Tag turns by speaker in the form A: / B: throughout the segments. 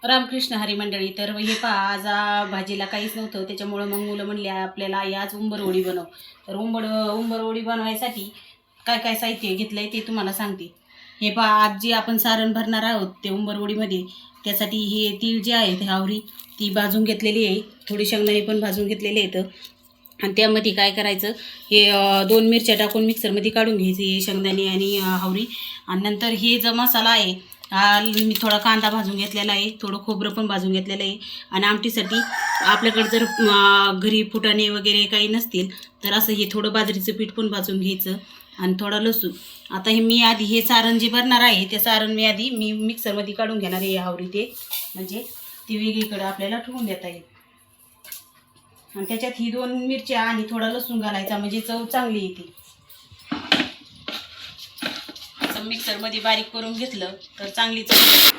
A: रामकृष्ण हरी मंडळी. तर हे पहा, आज भाजीला काहीच नव्हतं, त्याच्यामुळं मग मुलं म्हणले आपल्याला आज उंबरवडी बनव. तर उंबरवडी बनवायसाठी काय काय साहित्य घेतलं आहे ते तुम्हाला सांगते. हे पहा, आज जे आपण सारण भरणार आहोत ते उंबरवडीमध्ये, त्यासाठी हे तीळ जे आहेत हावरी ती भाजून घेतलेली आहे, थोडी शेंगदाणे पण भाजून घेतलेले आहेत. आणि त्यामध्ये काय करायचं, हे 2 मिरच्या टाकून मिक्सरमध्ये काढून घ्यायचे, शेंगदाणे आणि हावरी. आणि नंतर हे जो मसाला आहे मी थोडा कांदा भाजून घेतलेला आहे, थोडं खोबरं पण भाजून घेतलेलं आहे. आणि आमटीसाठी आपल्याकडे जर घरी फुटाणे वगैरे काही नसतील तर असं हे थोडं बाजरीचं पीठ पण भाजून घ्यायचं आणि थोडा लसूण. आता हे मी आधी हे सारण जे भरणार आहे ते सारण मी मिक्सरमध्ये काढून घेणार आहे हावरी, ते म्हणजे ती वेगळीकडं आपल्याला ठेवून देता येईल. आणि त्याच्यात ही 2 मिरच्या आणि थोडा लसूण घालायचा, म्हणजे चव चांगली येते. असं मिक्सरमध्ये बारीक करून घेतलं तर चांगली चव येते.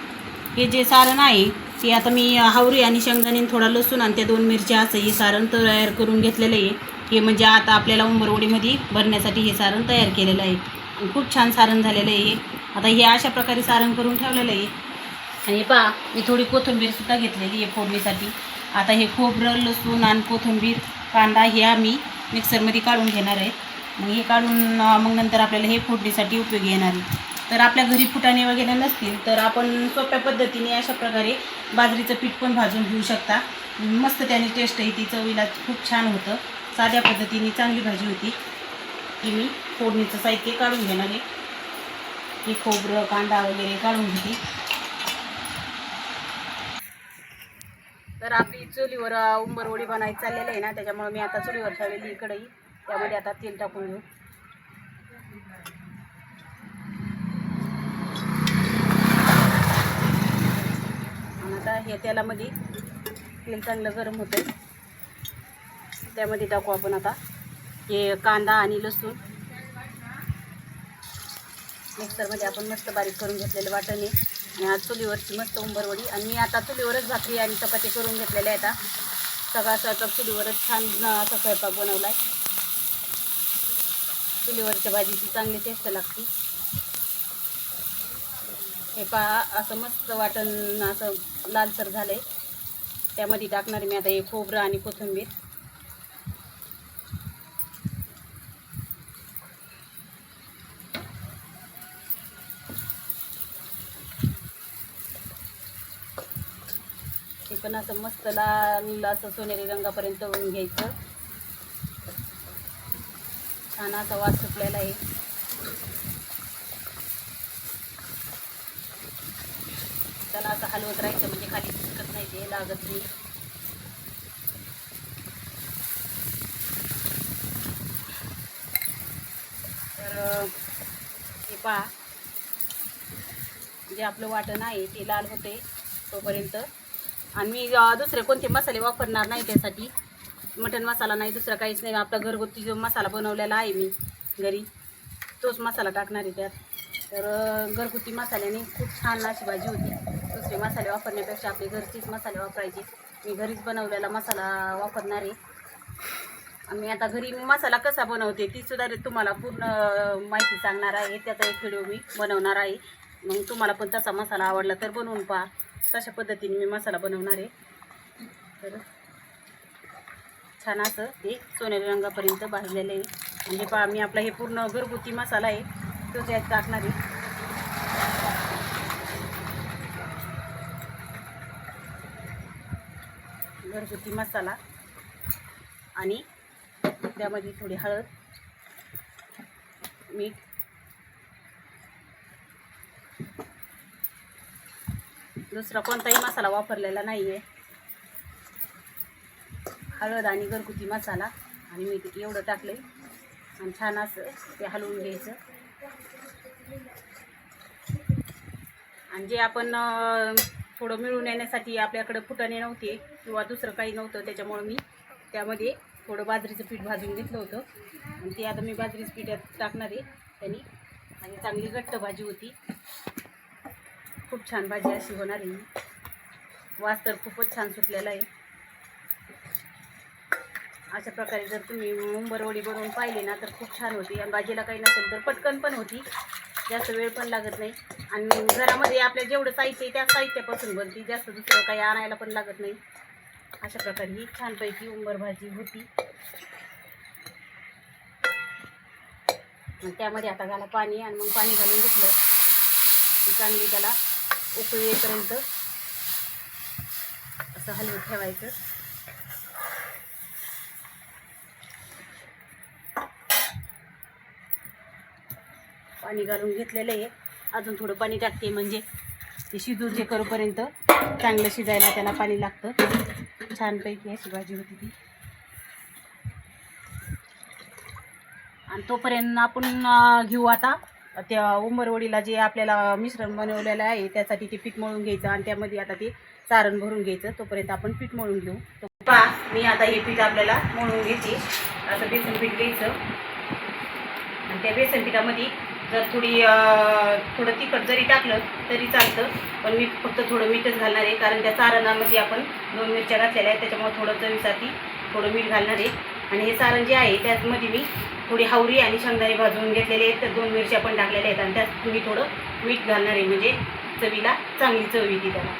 A: हे जे सारण आहे ते आता मी हावरी आणि शेंगदाणे, थोडा लसूण आणि त्या 2 मिरच्या असं हे सारण तयार करून घेतलेलं आहे. हे म्हणजे आता आपल्याला उंबरवडीमध्ये भरण्यासाठी हे सारण तयार केलेलं आहे. खूप छान सारण झालेलं आहे. आता हे अशा प्रकारे सारण करून ठेवलेलं आहे. आणि पहा, मी थोडी कोथिंबीरसुद्धा घेतलेली आहे फोडणीसाठी. आता हे खोबरं, लसूण आणि कोथिंबीर, कांदा हे आम्ही मिक्सरमध्ये काढून घेणार आहे. मग हे काढून मग नंतर आपल्याला हे फोडणीसाठी उपयोगी येणार आहे. तर आपल्या घरी फुटाणे वगैरे नसतील तर आपण सोप्या पद्धतीने अशा प्रकारे बाजरीचं पीठ पण भाजून घेऊ शकता. मस्त त्याने टेस्ट आहे, ती चवीला खूप छान होतं. साध्या पद्धतीने चांगली भाजी होती. ही मी फोडणीचं साहित्य काढून घेणार आहे. हे खोबरं, कांदा वगैरे काढून घेते. तर आपली चुलीवर उंबरवडी बनायची चाललेलं आहे ना, त्याच्यामुळे मी आता चुलीवर ठेवलेली कढई, त्यामध्ये आता तेल टाकून घेऊ. आणि आता हे तेलामध्ये तेल चांगलं गरम होतं, त्यामध्ये टाकू आपण आता हे कांदा आणि लसूण. मिक्सरमध्ये आपण मस्त बारीक करून घेतलेलं वाटणे. आणि आज चुलीवरची मस्त उंबरवडी. आणि मी आता चुलीवरच भाकरी आणि चपाती करून घेतलेल्या आहेत. सगळा स्वयंपाक चुलीवरच छान असा स्वयंपाक बनवला आहे. चुलीवरच्या भाजीची चांगली टेस्ट लागते. हे पहा, असं मस्त वाटण असं लालसर झालं आहे, त्यामध्ये टाकणार मी आता हे खोबरं आणि कोथिंबीर. हे पण असं मस्त लाल असं सोनेरी रंगापर्यंत तळून घ्यायचं. छान असा वास सुटलेला आहे. त्याला असं हलवत राहायचं, म्हणजे खाली चिकट नाही, ते लागत नाही. तर हे पहा, जे आपलं वाटण आहे ते लाल होते तोपर्यंत. आणि मी दुसरे कोणते मसाले वापरणार नाही त्यासाठी. मटण मसाला नाही, दुसरं काहीच नाही. आपला घरगुती जो मसाला बनवलेला आहे मी घरी, तोच मसाला टाकणार आहे त्यात. तर घरगुती मसाल्याने खूप छान अशी भाजी होती. दुसरे मसाले वापरण्यापेक्षा आपले घरचेच मसाले वापरायचे. मी घरीच बनवलेला मसाला वापरणार आहे. आणि आता घरी मी मसाला कसा बनवते तीसुद्धा तुम्हाला पूर्ण माहिती सांगणार आहे. त्याचा एक व्हिडिओ मी बनवणार आहे. मग तुम्हाला पण तसा मसाला आवडला तर बनवून पहा. तशा पद्धतीने मी मसाला बनवणार आहे. तर छान असं ते सोनेरी रंगापर्यंत भाजलेलं आहे. म्हणजे पहा, मी आपला हे पूर्ण घरगुती मसाला आहे तो त्यात टाकणार आहे. घरगुती मसाला आणि त्यामध्ये थोडी हळद, मीठ, दुसरा कोणताही मसाला वापरलेला नाही आहे. हळद आणि घरगुती मसाला आणि मीठ एवढं टाकलं आहे. आणि छान असं ते हलवून घ्यायचं. आणि जे आपण थोडं मिळून येण्यासाठी आपल्याकडं फुटाणे नव्हते किंवा दुसरं काही नव्हतं, त्याच्यामुळं मी त्यामध्ये थोडं बाजरीचं पीठ भाजून घेतलं होतं. आणि ते आता मी बाजरीचं पीठ टाकणार आहे त्यांनी. आणि चांगली घट्ट भाजी होती. खूप छान भाजी अशी होणार आहे. वास तर खूपच छान सुटलेला आहे. अशा प्रकारे जर तुम्ही उंबरवडी बनवून पाहिली ना तर खूप छान होती. आणि भाजीला काही नसेल तर पटकन पण होती. जास्त वेळ पण लागत नाही आणि घरामध्ये आपल्या जेवढं साहित्य आहे त्या साहित्यापासून बनते, जास्त दुसरं काही आणायला पण लागत नाही. अशा प्रकारे ही छानपैकी उंबर भाजी होती. त्यामध्ये आता घाला पाणी आणि मग पाणी घालून घेतलं की चांगली त्याला उकळी येईपर्यंत असं हलवत ठेवायचं. पाणी घालून घेतलेलं आहे. अजून थोडं पाणी टाकते म्हणजे ते शिजून जे करूपर्यंत चांगलं शिजायला त्याला पाणी लागतं. छानपैकी अशी भाजी होती ती. आणि तोपर्यंत आपण घेऊ आता त्या उंबरवडीला जे आपल्याला मिश्रण बनवलेलं आहे त्यासाठी ते पीठ मळून घ्यायचं आणि त्यामध्ये आता ते सारण भरून घ्यायचं. तोपर्यंत आपण पीठ मळून घेऊ. मी आता हे पीठ आपल्याला मळून घ्यायची. असं बेसन पीठ घ्यायचं आणि त्या बेसन पिठामध्ये जर थोडं तिखट जरी टाकलं तरी चालतं, पण मी फक्त थोडं मीठच घालणार आहे कारण त्या सारणामध्ये आपण 2 मिरच्या घातलेल्या आहेत, त्याच्यामुळे थोडं चवीसाठी थोडं मीठ घालणार आहे. आणि हे सारण जे आहे त्यामध्ये मी थोडी हावरी आणि शेंगदाणे भाजून घेतलेले आहेत, तर 2 मिरच्या पण टाकलेल्या आहेत आणि त्यात मी थोडं मीठ घालणार आहे म्हणजे चवीला चांगली चव येते त्याला.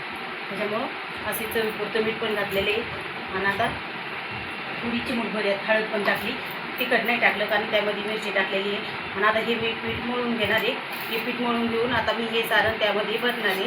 A: त्याच्यामुळं असे चवीपुरतं मीठ पण घातलेले आहे. आणि आता थोडी चिमूटभर हळद पण टाकली, तिखट नाही टाकलं कारण त्यामध्ये मिरची टाकलेली आहे. आणि आता हे मी पीठ मळून घेणार आहे. हे पीठ मळून घेऊन आता मी हे सारण त्यामध्ये भरणार आहे.